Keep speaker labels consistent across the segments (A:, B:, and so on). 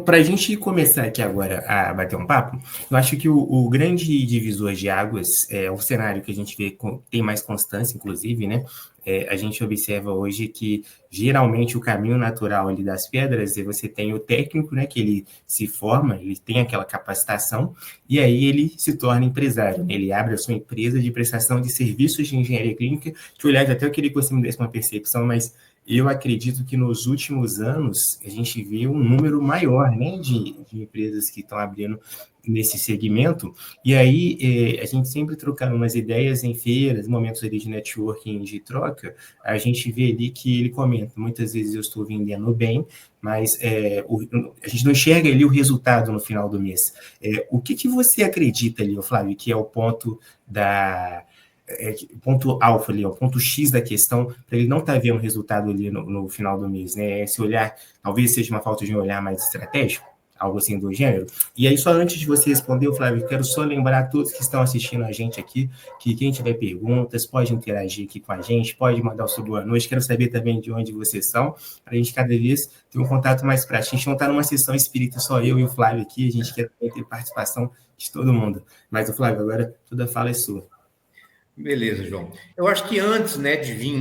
A: para a gente começar aqui agora a bater um papo, eu acho que o grande divisor de águas é o cenário que a gente vê tem mais constância, inclusive, né? A gente observa hoje que geralmente o caminho natural ali das pedras é você tem o técnico, né? Que ele se forma, ele tem aquela capacitação e aí ele se torna empresário, né? Ele abre a sua empresa de prestação de serviços de engenharia clínica, que, aliás, até eu queria que você me desse uma percepção, mas eu acredito que nos últimos anos a gente vê um número maior, né, de empresas que estão abrindo nesse segmento, e aí a gente sempre trocando umas ideias em feiras, momentos ali de networking, de troca, a gente vê ali que ele comenta, muitas vezes eu estou vendendo bem, mas a gente não enxerga ali o resultado no final do mês. O que você acredita ali, Flávio, que é o ponto ponto alfa ali, o ponto X da questão, para ele não estar vendo o resultado ali no final do mês, né? Esse olhar, talvez seja uma falta de um olhar mais estratégico, algo assim do gênero. E aí, só antes de você responder, Flávio, quero só lembrar a todos que estão assistindo a gente aqui, que quem tiver perguntas, pode interagir aqui com a gente, pode mandar o seu boa noite, quero saber também de onde vocês são, para a gente cada vez ter um contato mais prático. A gente não está numa sessão espírita, só eu e o Flávio aqui, a gente quer ter participação de todo mundo. Mas, Flávio, agora toda a fala é sua.
B: Beleza, João. Eu acho que antes, né, de vir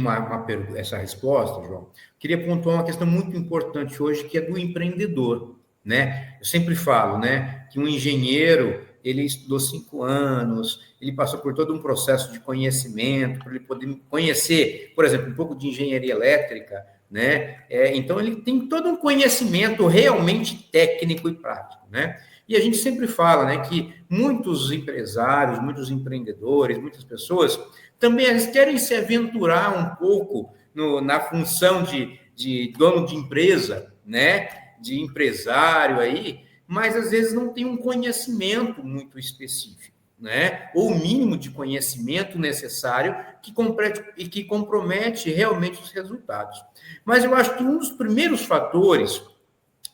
B: essa resposta, João, queria pontuar uma questão muito importante hoje, que é do empreendedor, né? Eu sempre falo, né, que um engenheiro, ele estudou 5 anos, ele passou por todo um processo de conhecimento, para ele poder conhecer, por exemplo, um pouco de engenharia elétrica, né? Então, ele tem todo um conhecimento realmente técnico e prático, né? E a gente sempre fala, né, que muitos empresários, muitos empreendedores, muitas pessoas também eles querem se aventurar um pouco na função de dono de empresa, né, de empresário aí, mas às vezes não tem um conhecimento muito específico, né, ou o mínimo de conhecimento necessário que compromete realmente os resultados. Mas eu acho que um dos primeiros fatores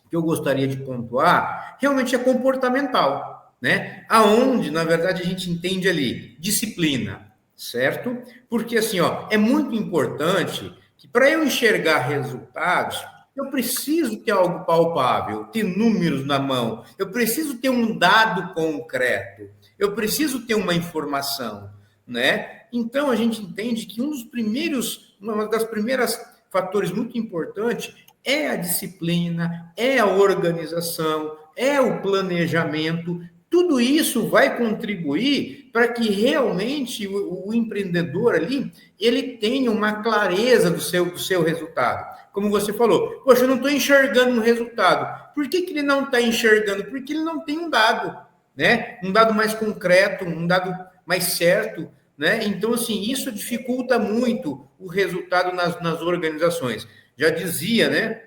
B: que eu gostaria de pontuar, realmente é comportamental, né? Aonde, na verdade, a gente entende ali disciplina, certo? Porque, assim, ó, é muito importante que para eu enxergar resultados, eu preciso ter algo palpável, ter números na mão, eu preciso ter um dado concreto, eu preciso ter uma informação, né? Então, a gente entende que uma das primeiras fatores muito importantes é a disciplina, é a organização, é o planejamento. Tudo isso vai contribuir para que realmente o empreendedor ali, ele tenha uma clareza do seu resultado. Como você falou, poxa, eu não estou enxergando um resultado. Por que ele não está enxergando? Porque ele não tem um dado, né? Um dado mais concreto, um dado mais certo, né? Então, assim, isso dificulta muito o resultado nas organizações. Já dizia, né,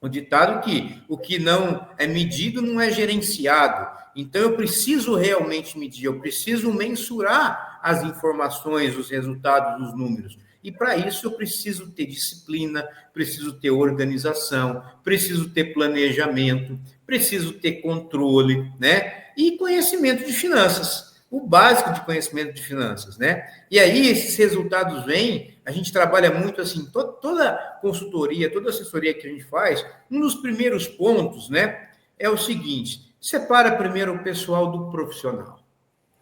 B: o ditado que o que não é medido não é gerenciado. Então, eu preciso realmente medir, eu preciso mensurar as informações, os resultados, os números. E, para isso, eu preciso ter disciplina, preciso ter organização, preciso ter planejamento, preciso ter controle, né? E conhecimento de finanças, o básico de conhecimento de finanças, né? E aí, esses resultados vêm, a gente trabalha muito assim, toda consultoria, toda assessoria que a gente faz, um dos primeiros pontos, né, é o seguinte: separa primeiro o pessoal do profissional,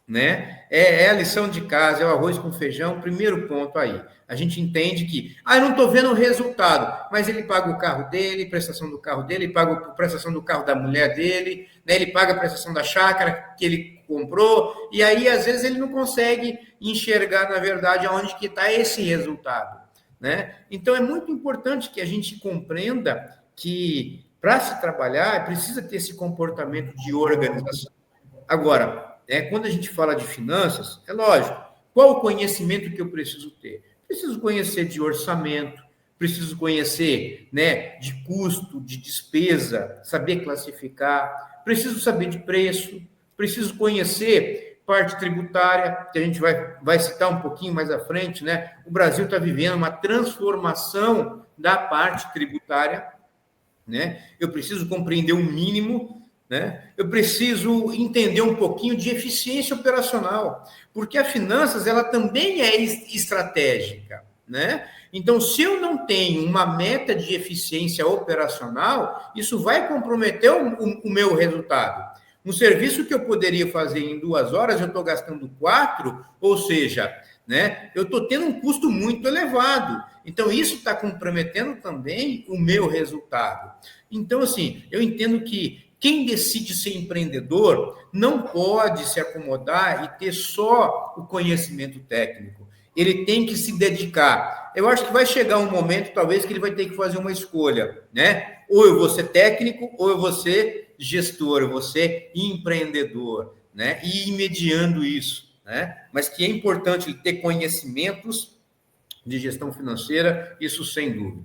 B: né? É a lição de casa, é o arroz com feijão, primeiro ponto aí. A gente entende que, eu não estou vendo o resultado, mas ele paga o carro dele, prestação do carro dele, paga a prestação do carro da mulher dele, né? Ele paga a prestação da chácara que ele comprou, e aí, às vezes, ele não consegue enxergar, na verdade, aonde que está esse resultado, né? Então, é muito importante que a gente compreenda que, para se trabalhar, precisa ter esse comportamento de organização. Agora, quando a gente fala de finanças, é lógico, qual o conhecimento que eu preciso ter? Preciso conhecer de orçamento, preciso conhecer, né, de custo, de despesa, saber classificar, preciso saber de preço, preciso conhecer parte tributária, que a gente vai citar um pouquinho mais à frente, né? O Brasil está vivendo uma transformação da parte tributária, né? Eu preciso compreender o mínimo, né? Eu preciso entender um pouquinho de eficiência operacional, porque a finanças ela também é estratégica, né? Então, se eu não tenho uma meta de eficiência operacional, isso vai comprometer o meu resultado. Um serviço que eu poderia fazer em 2 horas, eu estou gastando 4, ou seja, né, eu estou tendo um custo muito elevado. Então, isso está comprometendo também o meu resultado. Então, assim, eu entendo que quem decide ser empreendedor não pode se acomodar e ter só o conhecimento técnico. Ele tem que se dedicar. Eu acho que vai chegar um momento, talvez, que ele vai ter que fazer uma escolha, né? Ou eu vou ser técnico, ou eu vou ser gestor, eu vou ser empreendedor, né? E ir mediando isso, né? Mas que é importante ele ter conhecimentos de gestão financeira, isso sem dúvida.